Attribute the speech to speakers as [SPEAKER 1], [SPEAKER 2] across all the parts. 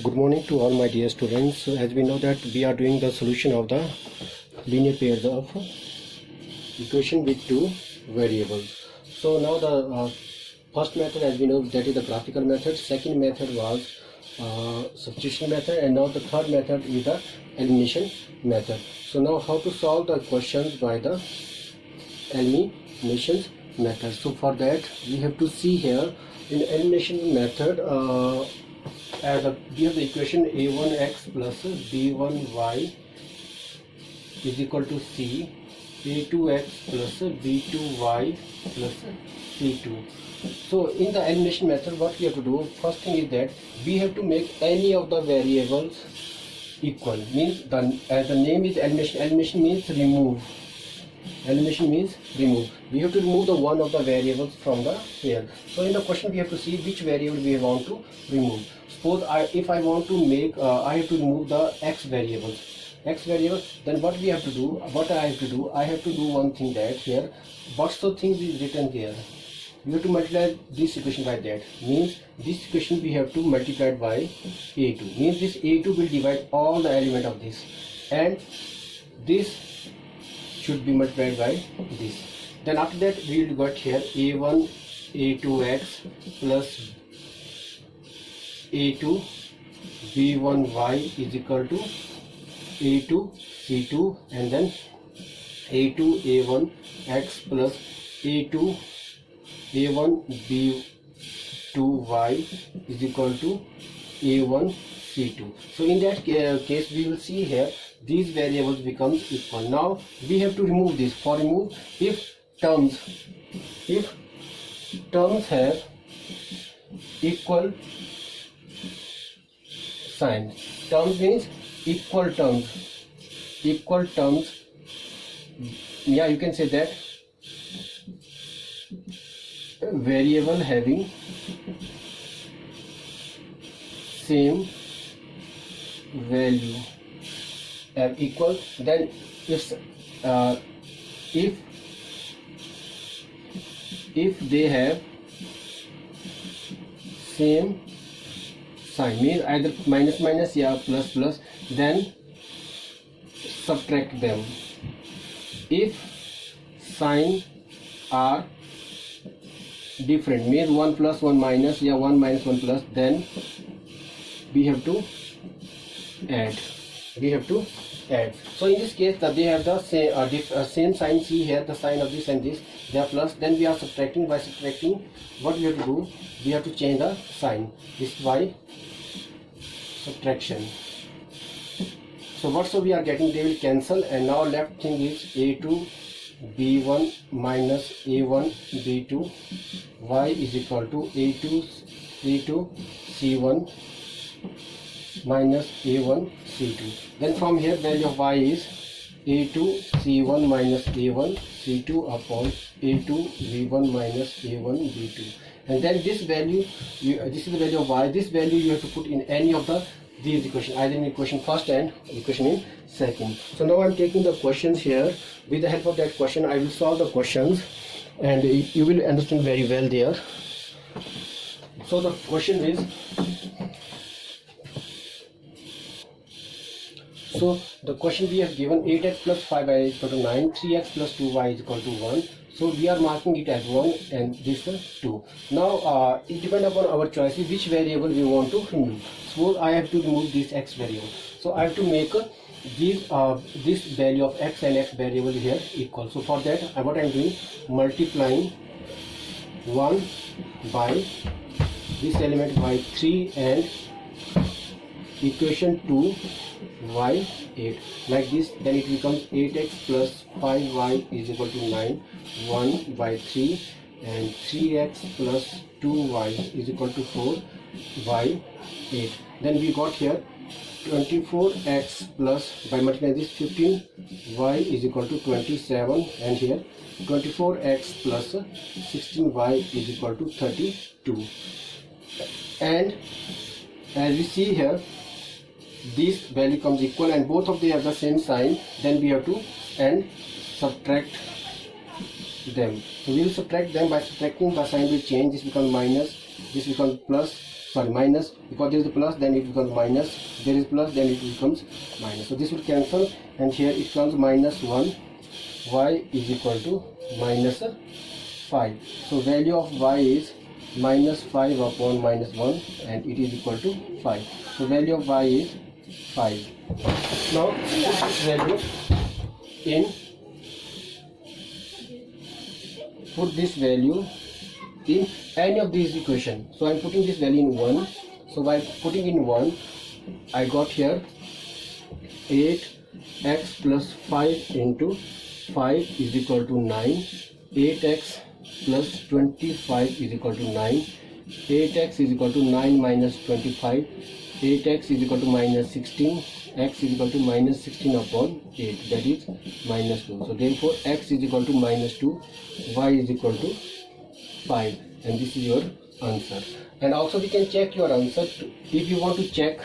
[SPEAKER 1] Good morning to all my dear students. So as we know that we are doing the solution of the linear pairs of equation with two variables. So now the first method, as we know, that is the graphical method. Second method was substitution method, and now the third method is the elimination method. So now how to solve the questions by the elimination method. So for that we have to see here in elimination method, we have the equation a1x plus b1y is equal to c, a2x plus b2y plus c2. So in the elimination method, what we have to do, first thing is that we have to make any of the variables equal. Means as the name is elimination, elimination means remove. Elimination means remove. We have to remove the one of the variables from the pair. So in the question we have to see which variable we want to remove. Suppose if I want to make, I have to remove the x variables. Then what we have to do, I have to do one thing, that here what's the thing is written here. We have to multiply this equation by that. Means this equation we have to multiply it by a2. Means this a2 will divide all the element of this, and this should be multiplied by this. Then after that we will get here a1 a2x plus a2 b1y is equal to a2 c2, and then a2 a1x plus a2 a1 b2y is equal to a1 c2. So in that case we will see here these variables becomes equal. Now we have to remove this. For remove, if terms have equal sign, terms means equal terms, yeah, you can say that variable having same value are equal. Then if they have same sign, means either minus minus or plus plus, then subtract them. If sign are different, means 1 plus 1 minus or 1 minus 1 plus, then we have to add. So in this case that they have the same sign. See here the sign of this and this, they are plus. Then we are subtracting. By subtracting, what we have to do, we have to change the sign. This is by subtraction. So whatso we are getting, they will cancel, and now left thing is a2 b1 minus a1 b2 y is equal to a2 c1 minus a1 c2. Then from here value of y is a2 c1 minus a1 c2 upon a2 v1 minus a1 v2. And then this value, this is the value of y. This value you have to put in any of these equations, either in equation first and equation in second. So now I am taking the questions here. With the help of that question I will solve the questions, and you will understand very well there. So the question is, so the question we have given 8x plus 5y is equal to 9, 3x plus 2y is equal to 1. So we are marking it as 1 and this is 2. Now it depends upon our choices which variable we want to remove. Suppose I have to remove this x variable. So I have to make this value of x and x variable here equal. So for that what I am doing, multiplying 1 by this element by 3 and equation 2 y 8 like this. Then it becomes 8x plus 5y is equal to 9, 1 by 3, and 3x plus 2y is equal to 4 by 8. Then we got here 24x plus, by multiplying this, 15y is equal to 27, and here 24x plus 16y is equal to 32. And as we see here, this value comes equal and both of them have the same sign. Then we have to subtract them. So we will subtract them. By subtracting, the sign will change. This becomes minus, this becomes plus. sorry, minus, because there is a plus, then it becomes minus, there is plus, then it becomes minus. So this will cancel, and here it comes minus 1, y is equal to minus 5. So value of y is minus 5 upon minus 1, and it is equal to 5. So value of y is 5. Now put this value in, put this value in any of these equations. So I am putting this value in 1. So by putting in 1, I got here 8x plus 5 into 5 is equal to 9. 8x plus 25 is equal to 9. 8x is equal to 9 minus 25. 8x is equal to minus 16. X is equal to minus 16 upon 8, that is minus 2. So therefore x is equal to minus 2, y is equal to 5, and this is your answer. And also we can check your answer if you want to check.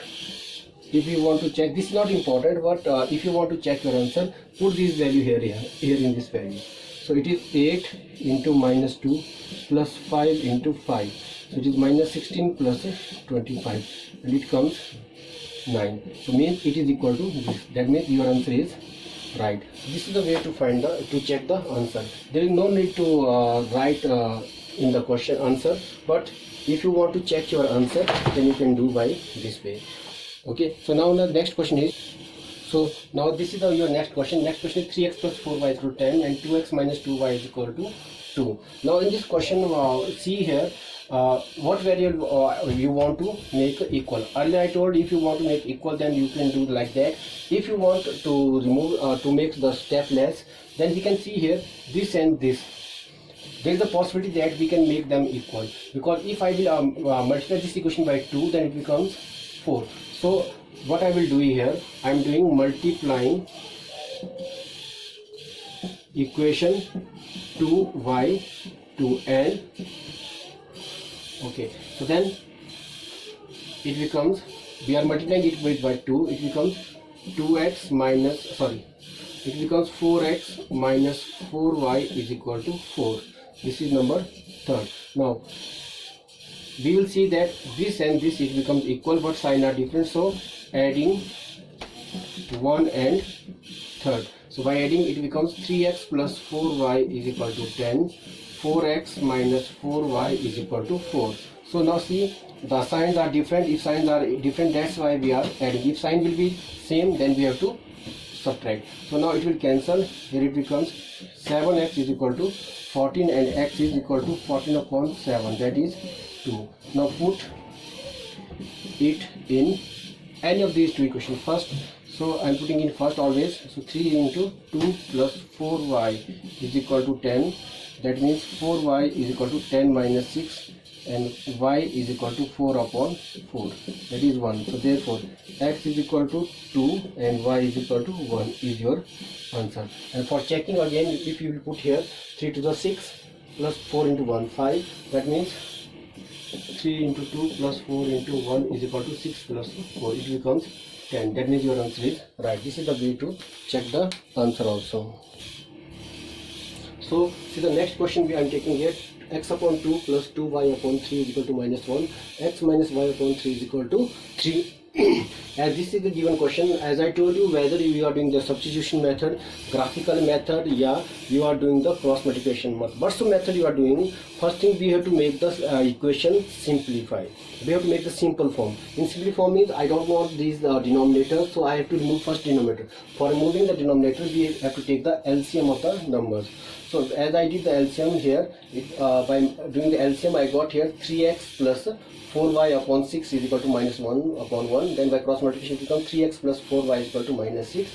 [SPEAKER 1] If you want to check, this is not important, but if you want to check your answer, put this value here in this value. So it is 8 into minus 2 plus 5 into 5. So it is minus 16 plus 25, and it comes 9. So means it is equal to this. That means your answer is right. This is the way to find the, to check the answer. There is no need to write in the question answer, but if you want to check your answer, then you can do by this way. Okay, so now the next question is, so now this is your next question. Next question is 3x plus 4y is equal to 10 and 2x minus 2y is equal to 2. Now in this question, see here what variable you want to make equal. Earlier I told if you want to make equal, then you can do like that. If you want to remove to make the step less, then we can see here this and this. There is a possibility that we can make them equal, because if I will multiply this equation by 2, then it becomes 4. So what I will do here, I am doing multiplying equation 2y to n. Okay, so then it becomes, we are multiplying it by 2, it becomes 2x minus, sorry, it becomes 4x minus 4y is equal to 4. This is number third. Now we will see that this and this it becomes equal, but sign are different, so adding 1 and third. So by adding it becomes 3x plus 4y is equal to 10. 4x minus 4y is equal to 4. So now see, the signs are different. If signs are different, that's why we are adding. If sign will be same, then we have to subtract. So now it will cancel. Here it becomes 7x is equal to 14 and x is equal to 14 upon 7, that is 2. Now put it in any of these two equations first. So I am putting in first always. So 3 into 2 plus 4y is equal to 10. That means 4y is equal to 10 minus 6, and y is equal to 4 upon 4, that is 1. So therefore x is equal to 2 and y is equal to 1 is your answer. And for checking again, if you will put here 3 to the 6 plus 4 into 1, 5, that means 3 into 2 plus 4 into 1 is equal to 6 plus 4, it becomes 10. That means your answer is right. This is the way to check the answer also. So see the next question we are taking here, x upon 2 plus 2y upon 3 is equal to minus 1, x minus y upon 3 is equal to 3. As this is the given question, as I told you, whether you are doing the substitution method, graphical method, yeah, you are doing the cross multiplication method. What's the method you are doing? First thing, we have to make the equation simplify. We have to make the simple form. In simple form means I don't want these denominators, so I have to remove first denominator. For removing the denominator, we have to take the LCM of the numbers. So as I did the LCM here, by doing the LCM, I got here 3x plus 4y upon 6 is equal to minus 1 upon 1. Then by cross multiplication it becomes 3x plus 4y is equal to minus 6.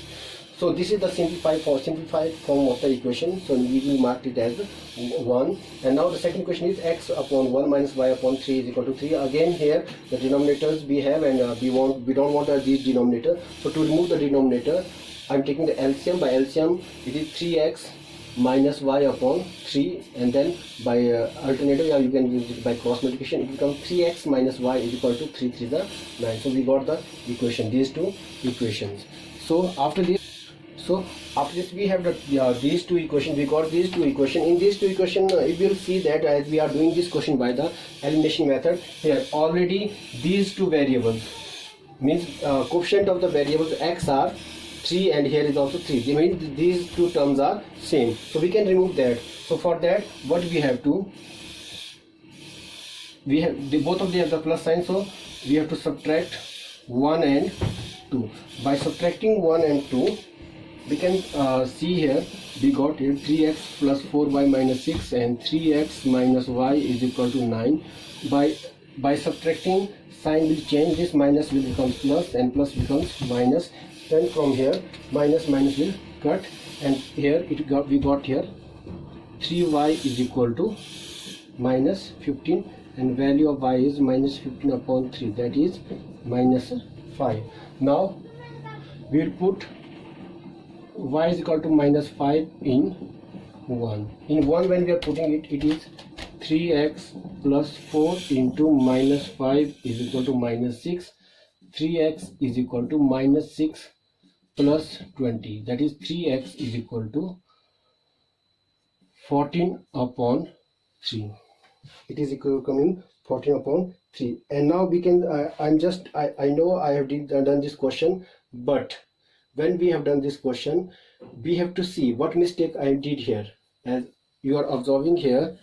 [SPEAKER 1] So this is the simplified form of the equation. So we will mark it as 1. And now the second equation is x upon 1 minus y upon 3 is equal to 3. Again here the denominators we have, and we don't want these denominator. So to remove the denominator, I am taking the LCM. By LCM it is 3x minus y upon 3, and then by alternative, you can use it by cross multiplication. It becomes 3x minus y is equal to 3 3 the 9. So we got the equation, these two equations. So after this, So after this we have these two equations. We got these two equations. In these two equations you will see that as we are doing this question by the elimination method, here already these two variables means coefficient of the variables x are 3 and here is also 3. They mean these two terms are same, so we can remove that. So for that what we have to, we have both of them have the plus sign, so we have to subtract 1 and 2. By subtracting 1 and 2 we can see here we got here 3x plus 4y minus 6 and 3x minus y is equal to 9. By subtracting, sign will change, this minus will become plus and plus becomes minus. Then from here minus will cut, and here we got here 3y is equal to minus 15 and value of y is minus 15 upon 3, that is minus 5. Now we will put y is equal to minus 5 in 1. In 1 when we are putting it, it is 3x plus 4 into minus 5 is equal to minus 6. 3x is equal to minus 6 plus 20, that is 3x is equal to 14 upon 3. It is equal to coming 14 upon 3. And now we can I know I have done this question, but when we have done this question we have to see what mistake I did here. As you are observing here,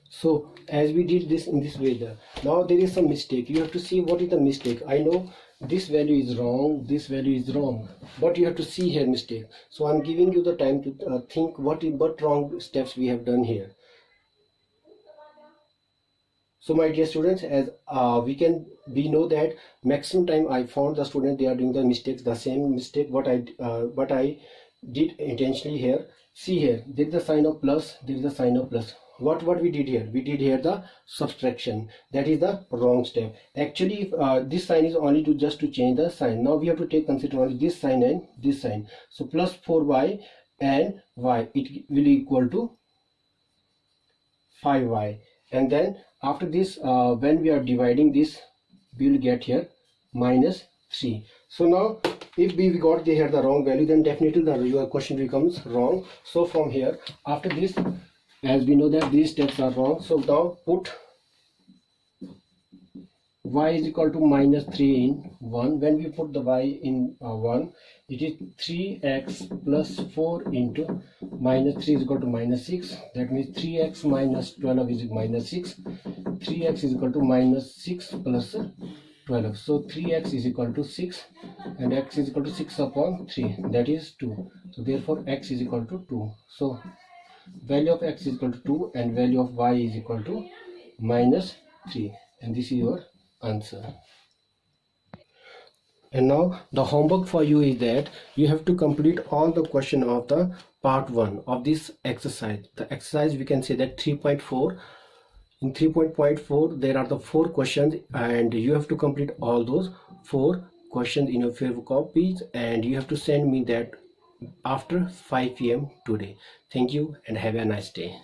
[SPEAKER 1] so as we did this in this way, now there is some mistake. You have to see what is the mistake. I know this value is wrong, this value is wrong, but you have to see here mistake. So I'm giving you the time to think what wrong steps we have done here. So my dear students, as we know that maximum time I found the student they are doing the mistakes, the same mistake what I did intentionally here. See here, there is a sign of plus, there is a sign of plus. What we did here, we did here the subtraction. That is the wrong step. Actually this sign is only just to change the sign. Now we have to take consider only this sign and this sign. So plus 4y and y, it will equal to 5y, and then after this when we are dividing this we will get here minus 3. So now if we got here the wrong value, then definitely your question becomes wrong. So from here after this, as we know that these steps are wrong, so now put y is equal to minus 3 in 1. When we put the y in 1, it is 3x plus 4 into minus 3 is equal to minus 6. That means 3x minus 12 is minus 6. 3x is equal to minus 6 plus 12. So 3x is equal to 6 and x is equal to 6 upon 3, that is 2. So therefore x is equal to 2. So value of x is equal to 2 and value of y is equal to minus 3, and this is your answer. And now the homework for you is that you have to complete all the question of the part 1 of this exercise. The exercise we can say that 3.4. In 3.4 there are the 4 questions and you have to complete all those 4 questions in your favorite copies, and you have to send me that after 5 p.m. today. Thank you and have a nice day.